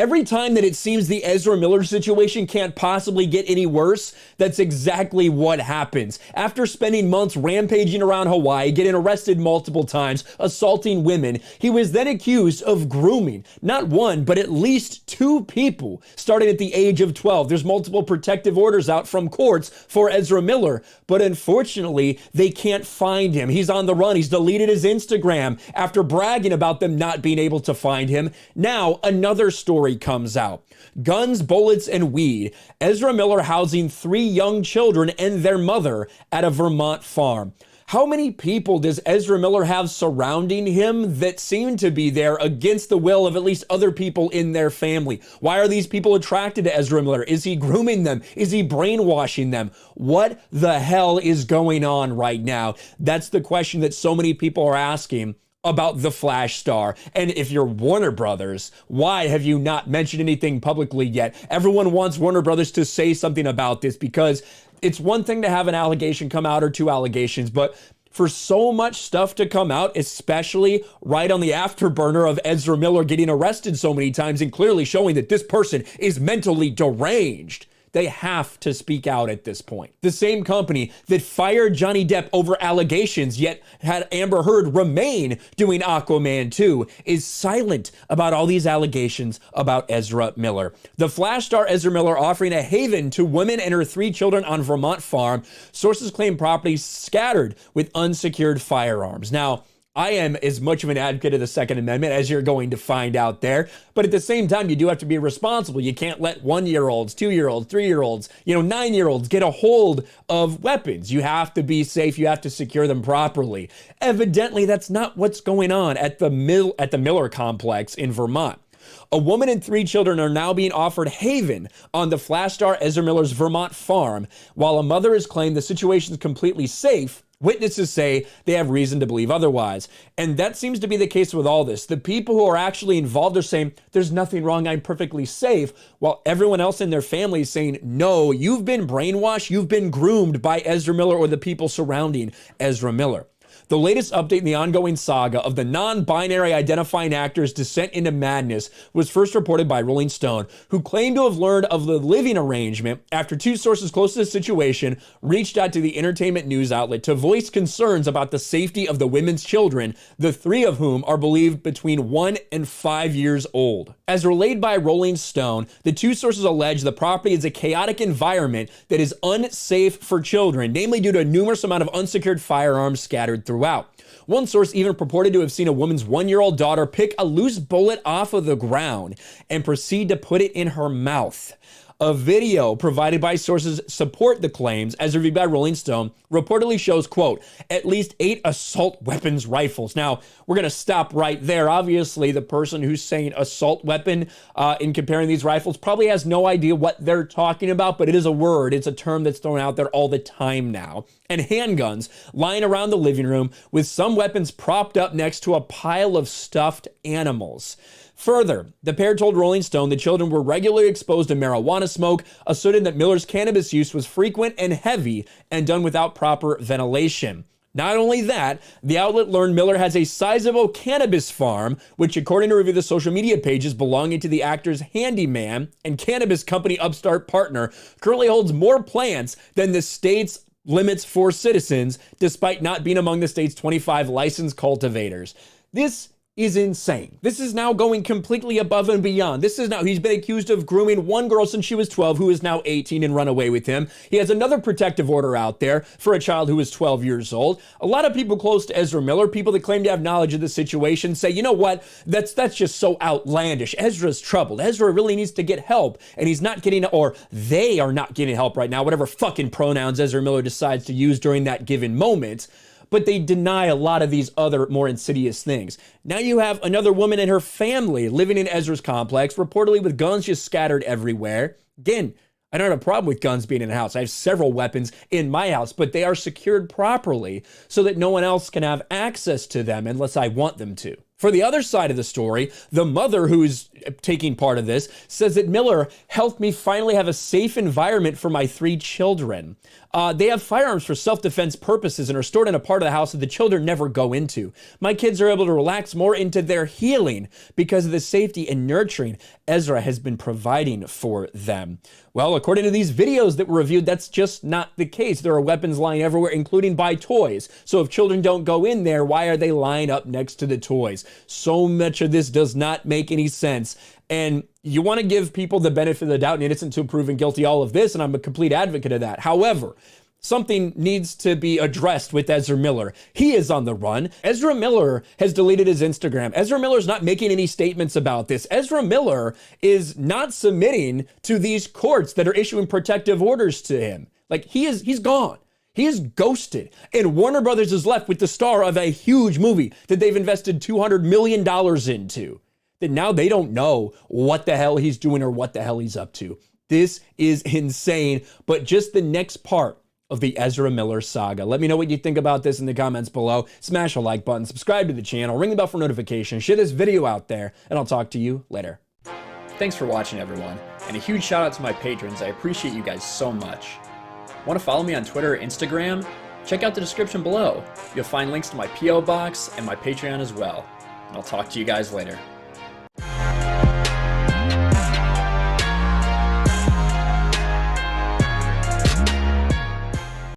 Every time that it seems the Ezra Miller situation can't possibly get any worse, that's exactly what happens. After spending months rampaging around Hawaii, getting arrested multiple times, assaulting women, he was then accused of grooming not one, but at least two people, starting at the age of 12. There's multiple protective orders out from courts for Ezra Miller, but unfortunately, they can't find him. He's on the run. He's deleted his Instagram after bragging about them not being able to find him. Now, another story comes out. Guns, bullets, and weed. Ezra Miller housing 3 young children and their mother at a Vermont farm. How many people does Ezra Miller have surrounding him that seem to be there against the will of at least other people in their family? Why are these people attracted to Ezra Miller? Is he grooming them? Is he brainwashing them? What the hell is going on right now? That's the question that so many people are asking about the Flash star. And if you're Warner Brothers, why have you not mentioned anything publicly yet? Everyone wants Warner Brothers to say something about this, because it's one thing to have an allegation come out or 2 allegations, but for so much stuff to come out, especially right on the afterburner of Ezra Miller getting arrested so many times and clearly showing that this person is mentally deranged, they have to speak out at this point. The same company that fired Johnny Depp over allegations, yet had Amber Heard remain doing Aquaman 2, is silent about all these allegations about Ezra Miller. The Flash star Ezra Miller offering a haven to women and her 3 children on Vermont farm. Sources claim property scattered with unsecured firearms. Now, I am as much of an advocate of the Second Amendment as you're going to find out there. But at the same time, you do have to be responsible. You can't let 1-year-olds, 2-year-olds, 3-year-olds, 9-year-olds get a hold of weapons. You have to be safe. You have to secure them properly. Evidently, that's not what's going on at the Miller complex in Vermont. A woman and 3 children are now being offered haven on the Flash star Ezra Miller's Vermont farm, while a mother has claimed the situation is completely safe. Witnesses say they have reason to believe otherwise. And that seems to be the case with all this. The people who are actually involved are saying, there's nothing wrong, I'm perfectly safe, while everyone else in their family is saying, no, you've been brainwashed, you've been groomed by Ezra Miller or the people surrounding Ezra Miller. The latest update in the ongoing saga of the non-binary identifying actor's descent into madness was first reported by Rolling Stone, who claimed to have learned of the living arrangement after 2 sources close to the situation reached out to the entertainment news outlet to voice concerns about the safety of the women's children, the 3 of whom are believed between 1 and 5 years old. As relayed by Rolling Stone, the 2 sources allege the property is a chaotic environment that is unsafe for children, namely due to a numerous amount of unsecured firearms scattered throughout. One source even purported to have seen a woman's 1-year-old daughter pick a loose bullet off of the ground and proceed to put it in her mouth. A video provided by sources support the claims, as reviewed by Rolling Stone, reportedly shows, quote, at least 8 assault weapons rifles. Now, we're going to stop right there. Obviously, the person who's saying assault weapon in comparing these rifles probably has no idea what they're talking about, but it is a word. It's a term that's thrown out there all the time now. And handguns lying around the living room with some weapons propped up next to a pile of stuffed animals. Further, the pair told Rolling Stone the children were regularly exposed to marijuana smoke, asserting that Miller's cannabis use was frequent and heavy and done without proper ventilation. Not only that, the outlet learned Miller has a sizable cannabis farm, which according to review of the social media pages belonging to the actor's handyman and cannabis company upstart partner, currently holds more plants than the state's limits for citizens, despite not being among the state's 25 licensed cultivators. This is insane. This is now going completely above and beyond. This is now, he's been accused of grooming one girl since she was 12, who is now 18 and run away with him. He has another protective order out there for a child who is 12 years old. A lot of people close to Ezra Miller, people that claim to have knowledge of the situation, say, you know what, that's just so outlandish. Ezra's troubled. Ezra really needs to get help, and he's not getting, or they are not getting help right now, whatever fucking pronouns Ezra Miller decides to use during that given moment. But they deny a lot of these other more insidious things. Now you have another woman and her family living in Ezra's complex, reportedly with guns just scattered everywhere. Again, I don't have a problem with guns being in a house. I have several weapons in my house, but they are secured properly so that no one else can have access to them unless I want them to. For the other side of the story, the mother who's taking part of this says that Miller helped me finally have a safe environment for my 3 children. They have firearms for self-defense purposes and are stored in a part of the house that the children never go into. My kids are able to relax more into their healing because of the safety and nurturing Ezra has been providing for them. Well, according to these videos that were reviewed, that's just not the case. There are weapons lying everywhere, including by toys. So if children don't go in there, why are they lying up next to the toys? So much of this does not make any sense. And you want to give people the benefit of the doubt and innocent until proven guilty, all of this, and I'm a complete advocate of that. However, something needs to be addressed with Ezra Miller. He is on the run. Ezra Miller has deleted his Instagram. Ezra Miller's not making any statements about this. Ezra Miller is not submitting to these courts that are issuing protective orders to him. Like, he's gone. He is ghosted. And Warner Brothers is left with the star of a huge movie that they've invested $200 million into. That now they don't know what the hell he's doing or what the hell he's up to. This is insane. But just the next part of the Ezra Miller saga. Let me know what you think about this in the comments below. Smash a like button, subscribe to the channel, ring the bell for notifications, share this video out there, and I'll talk to you later. Thanks for watching, everyone, and a huge shout out to my patrons. I appreciate you guys so much. Want to follow me on Twitter or Instagram? Check out the description below. You'll find links to my P.O. box and my Patreon as well. And I'll talk to you guys later.